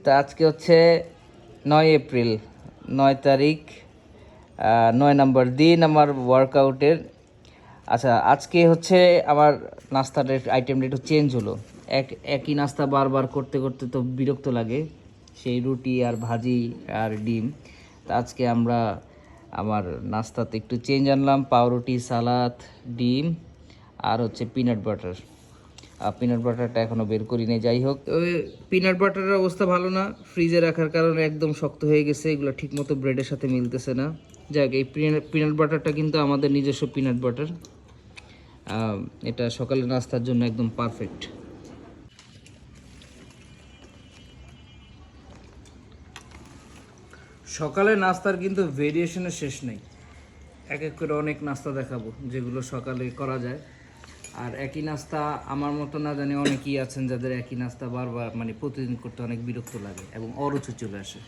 তা আজকে হচ্ছে 9 এপ্রিল, 9 তারিখ, 9 নম্বর দিন আমার ওয়ার্কআউটের। আচ্ছা, আজকে হচ্ছে আমার নাস্তার আইটেমটা একটু চেঞ্জ হলো। একই নাস্তা বারবার করতে করতে তো বিরক্ত লাগে, সেই রুটি আর ভাজি আর ডিম। তা আজকে আমার নাস্তাতে একটু চেঞ্জ আনলাম, পাউরুটি, সালাদ, ডিম আর হচ্ছে পিনাট বাটার। পিনাট বাটারটা এখনও বের করি নাই। যাই হোক, ওই পিনাট বাটারের অবস্থা ভালো না, ফ্রিজে রাখার কারণে একদম শক্ত হয়ে গেছে, এগুলো ঠিকমতো ব্রেডের সাথে মিলতেছে না। যাক, এই পিনাট বাটারটা কিন্তু আমাদের নিজস্ব পিনাট বাটার, এটা সকালের নাস্তার জন্য একদম পারফেক্ট। সকালে নাস্তার কিন্তু ভেরিয়েশনের শেষ নেই, এক এক করে অনেক নাস্তা দেখাবো যেগুলো সকালে করা যায়। আর একই নাস্তা আমার মতো না জানি অনেকেই আছেন যাদের একই নাস্তা বারবার মানে প্রতিদিন করতে অনেক বিরক্ত লাগে এবং অরুচি চলে আসে।